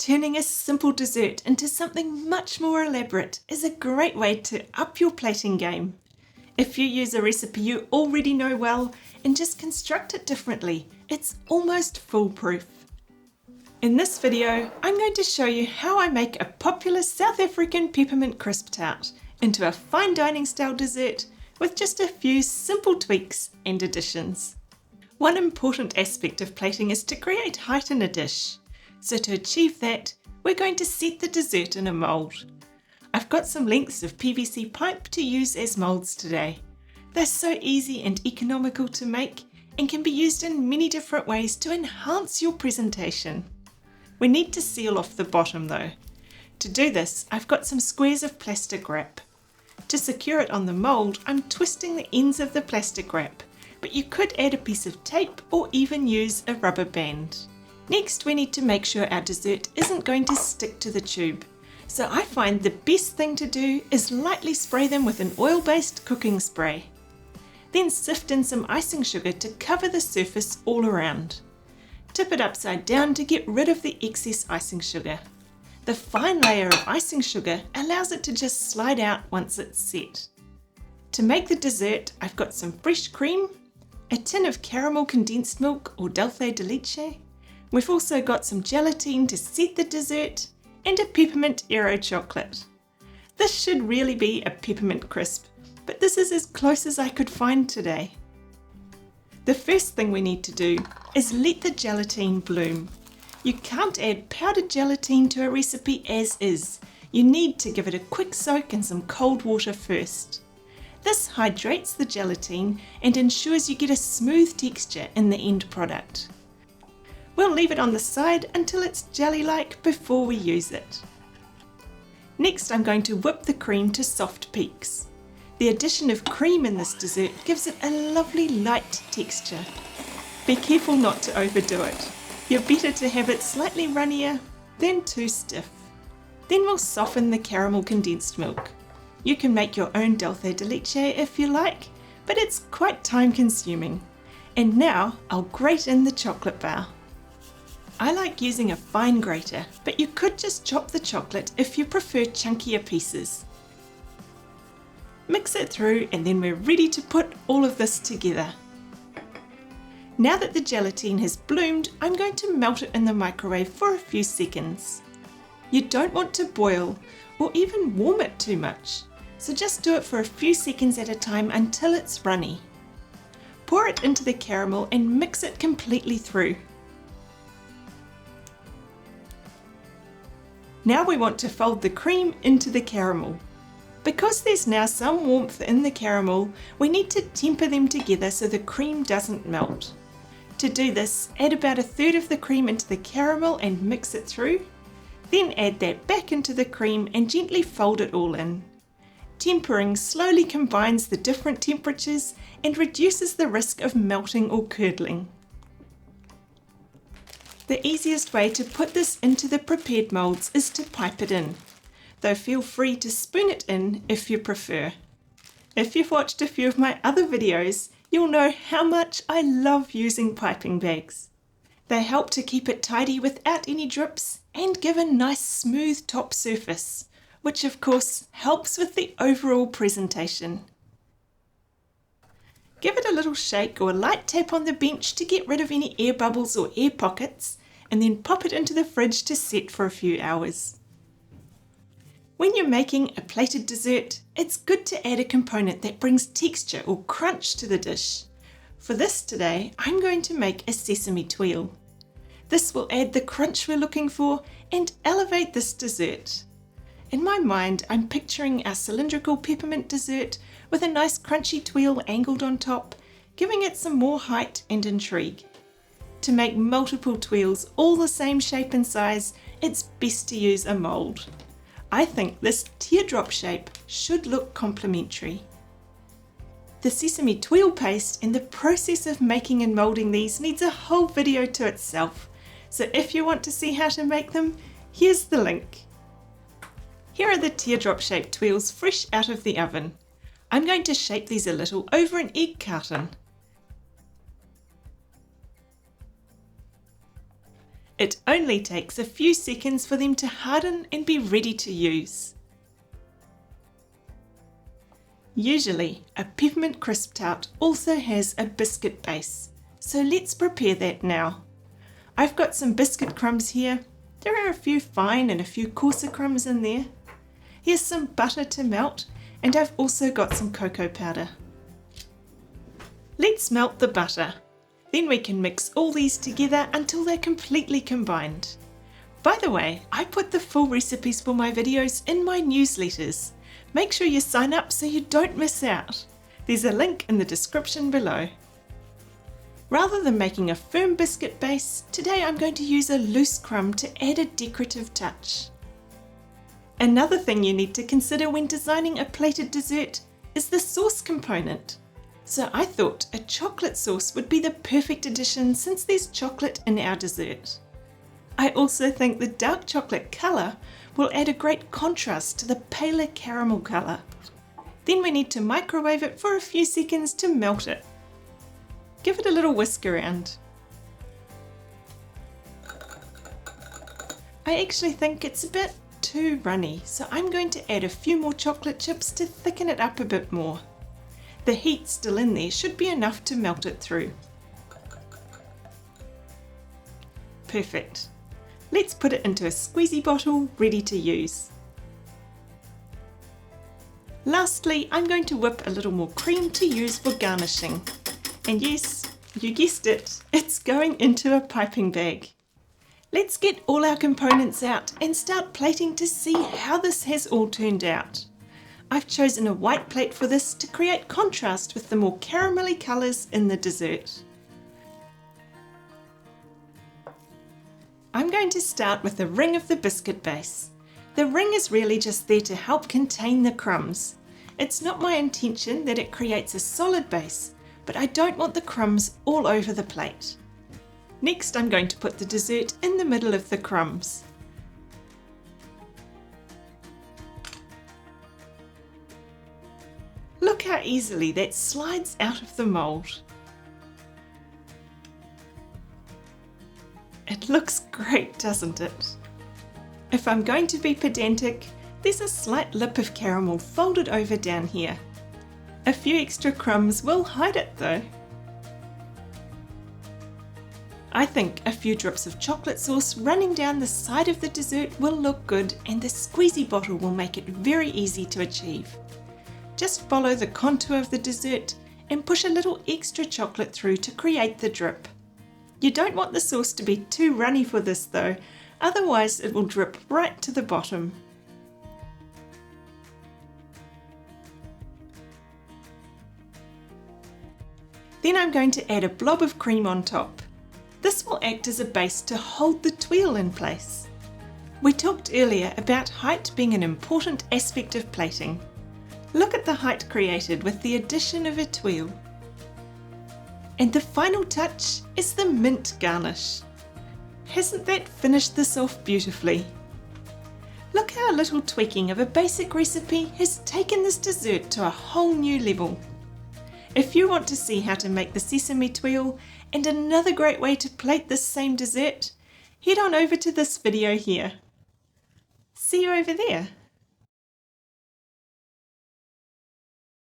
Turning a simple dessert into something much more elaborate is a great way to up your plating game. If you use a recipe you already know well and just construct it differently, it's almost foolproof. In this video, I'm going to show you how I make a popular South African peppermint crisp tart into a fine dining style dessert with just a few simple tweaks and additions. One important aspect of plating is to create height in a dish. So to achieve that, we're going to set the dessert in a mould. I've got some lengths of PVC pipe to use as moulds today. They're so easy and economical to make and can be used in many different ways to enhance your presentation. We need to seal off the bottom though. To do this, I've got some squares of plastic wrap. To secure it on the mould, I'm twisting the ends of the plastic wrap, but you could add a piece of tape or even use a rubber band. Next, we need to make sure our dessert isn't going to stick to the tube. So I find the best thing to do is lightly spray them with an oil-based cooking spray. Then sift in some icing sugar to cover the surface all around. Tip it upside down to get rid of the excess icing sugar. The fine layer of icing sugar allows it to just slide out once it's set. To make the dessert, I've got some fresh cream, a tin of caramel condensed milk or dulce de leche. We've also got some gelatine to set the dessert and a peppermint aero chocolate. This should really be a peppermint crisp, but this is as close as I could find today. The first thing we need to do is let the gelatine bloom. You can't add powdered gelatine to a recipe as is. You need to give it a quick soak in some cold water first. This hydrates the gelatine and ensures you get a smooth texture in the end product. We'll leave it on the side until it's jelly-like before we use it. Next, I'm going to whip the cream to soft peaks. The addition of cream in this dessert gives it a lovely light texture. Be careful not to overdo it. You're better to have it slightly runnier than too stiff. Then we'll soften the caramel condensed milk. You can make your own dulce de leche if you like, but it's quite time consuming. And now I'll grate in the chocolate bar. I like using a fine grater, but you could just chop the chocolate if you prefer chunkier pieces. Mix it through and then we're ready to put all of this together. Now that the gelatine has bloomed, I'm going to melt it in the microwave for a few seconds. You don't want to boil or even warm it too much, so just do it for a few seconds at a time until it's runny. Pour it into the caramel and mix it completely through. Now we want to fold the cream into the caramel. Because there's now some warmth in the caramel, we need to temper them together so the cream doesn't melt. To do this, add about a third of the cream into the caramel and mix it through. Then add that back into the cream and gently fold it all in. Tempering slowly combines the different temperatures and reduces the risk of melting or curdling. The easiest way to put this into the prepared moulds is to pipe it in, though feel free to spoon it in if you prefer. If you've watched a few of my other videos, you'll know how much I love using piping bags. They help to keep it tidy without any drips and give a nice smooth top surface, which of course helps with the overall presentation. Give it a little shake or a light tap on the bench to get rid of any air bubbles or air pockets, and then pop it into the fridge to set for a few hours. When you're making a plated dessert, it's good to add a component that brings texture or crunch to the dish. For this today, I'm going to make a sesame tuile. This will add the crunch we're looking for and elevate this dessert. In my mind, I'm picturing our cylindrical peppermint dessert with a nice crunchy tuile angled on top, giving it some more height and intrigue. To make multiple tuiles all the same shape and size, it's best to use a mould. I think this teardrop shape should look complementary. The sesame tuile paste and the process of making and moulding these needs a whole video to itself, so if you want to see how to make them, here's the link. Here are the teardrop shaped tuiles fresh out of the oven. I'm going to shape these a little over an egg carton. It only takes a few seconds for them to harden and be ready to use. Usually, a peppermint crisp tart also has a biscuit base, so let's prepare that now. I've got some biscuit crumbs here. There are a few fine and a few coarser crumbs in there. Here's some butter to melt, and I've also got some cocoa powder. Let's melt the butter. Then we can mix all these together until they're completely combined. By the way, I put the full recipes for my videos in my newsletters. Make sure you sign up so you don't miss out. There's a link in the description below. Rather than making a firm biscuit base, today I'm going to use a loose crumb to add a decorative touch. Another thing you need to consider when designing a plated dessert is the sauce component. So I thought a chocolate sauce would be the perfect addition since there's chocolate in our dessert. I also think the dark chocolate colour will add a great contrast to the paler caramel colour. Then we need to microwave it for a few seconds to melt it. Give it a little whisk around. I actually think it's a bit too runny, so I'm going to add a few more chocolate chips to thicken it up a bit more. The heat still in there should be enough to melt it through. Perfect. Let's put it into a squeezy bottle ready to use. Lastly, I'm going to whip a little more cream to use for garnishing. And yes, you guessed it, it's going into a piping bag. Let's get all our components out and start plating to see how this has all turned out. I've chosen a white plate for this to create contrast with the more caramelly colours in the dessert. I'm going to start with the ring of the biscuit base. The ring is really just there to help contain the crumbs. It's not my intention that it creates a solid base, but I don't want the crumbs all over the plate. Next, I'm going to put the dessert in the middle of the crumbs. Look how easily that slides out of the mould. It looks great, doesn't it? If I'm going to be pedantic, there's a slight lip of caramel folded over down here. A few extra crumbs will hide it though. I think a few drops of chocolate sauce running down the side of the dessert will look good, and the squeezy bottle will make it very easy to achieve. Just follow the contour of the dessert and push a little extra chocolate through to create the drip. You don't want the sauce to be too runny for this though, otherwise it will drip right to the bottom. Then I'm going to add a blob of cream on top. This will act as a base to hold the tuile in place. We talked earlier about height being an important aspect of plating. Look at the height created with the addition of a tuile. And the final touch is the mint garnish. Hasn't that finished this off beautifully? Look how a little tweaking of a basic recipe has taken this dessert to a whole new level. If you want to see how to make the sesame tuile and another great way to plate this same dessert, head on over to this video here. See you over there.